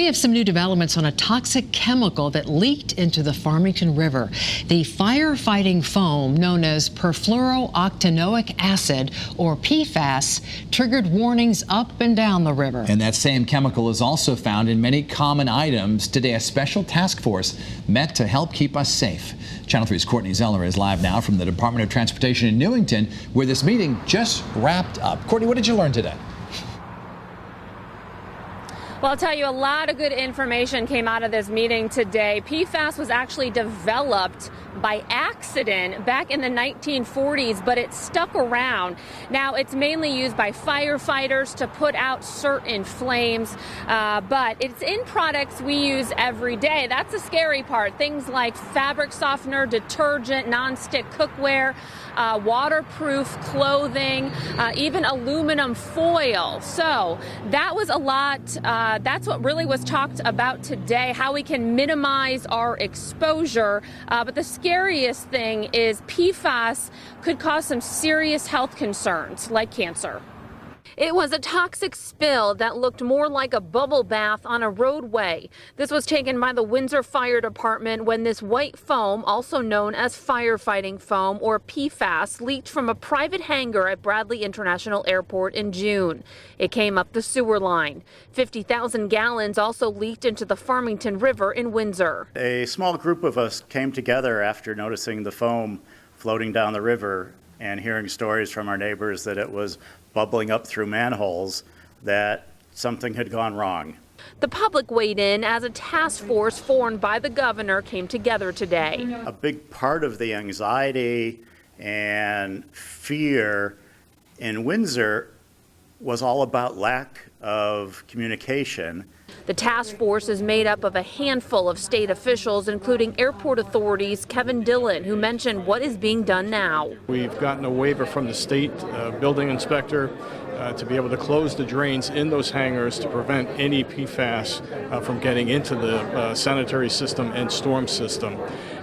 We have some new developments on a toxic chemical that leaked into the Farmington River. The firefighting foam known as perfluorooctanoic acid, or PFAS, triggered warnings up and down the river. And that same chemical is also found in many common items. Today, a special task force met to help keep us safe. Channel 3's Courtney Zeller is live now from the Department of Transportation in Newington, where this meeting just wrapped up. Courtney, what did you learn today? Well, I'll tell you, a lot of good information came out of this meeting today. PFAS was actually developed by accident back in the 1940s, but it stuck around. Now, it's mainly used by firefighters to put out certain flames, but it's in products we use every day. That's the scary part. Things like fabric softener, detergent, nonstick cookware, waterproof clothing, even aluminum foil. So that was a lot. That's what really was talked about today, how we can minimize our exposure. But the scariest thing is PFAS could cause some serious health concerns like cancer. It was a toxic spill that looked more like a bubble bath on a roadway. This was taken by the Windsor Fire Department when this white foam, also known as firefighting foam or PFAS, leaked from a private hangar at Bradley International Airport in June. It came up the sewer line. 50,000 gallons also leaked into the Farmington River in Windsor. A small group of us came together after noticing the foam floating down the river and hearing stories from our neighbors that it was bubbling up through manholes, that something had gone wrong. The public weighed in as a task force formed by the governor came together today. A big part of the anxiety and fear in Windsor was all about lack of communication. The task force is made up of a handful of state officials, including airport authorities Kevin Dillon, who mentioned what is being done now. We've gotten a waiver from the state building inspector to be able to close the drains in those hangars to prevent any PFAS from getting into the sanitary system and storm system.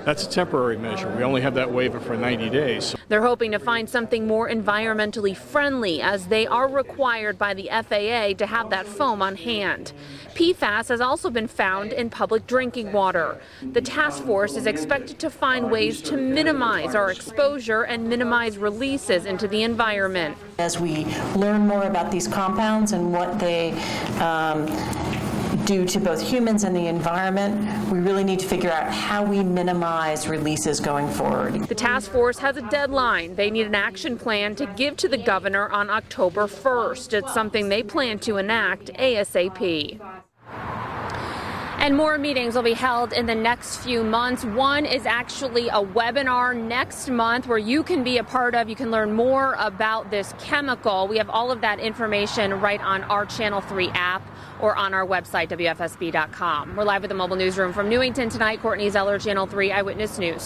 That's a temporary measure. We only have that waiver for 90 days. They're hoping to find something more environmentally friendly, as they are required by the FAA to have that foam on hand. PFAS has also been found in public drinking water. The task force is expected to find ways to minimize our exposure and minimize releases into the environment. As we learn more about these compounds and what they do to both humans and the environment, we really need to figure out how we minimize releases going forward. The task force has a deadline. They need an action plan to give to the governor on October 1st. It's something they plan to enact ASAP. And more meetings will be held in the next few months. One is actually a webinar next month where you can be a part of. You can learn more about this chemical. We have all of that information right on our Channel 3 app or on our website, WFSB.com. We're live with the mobile newsroom from Newington tonight. Courtney Zeller, Channel 3 Eyewitness News.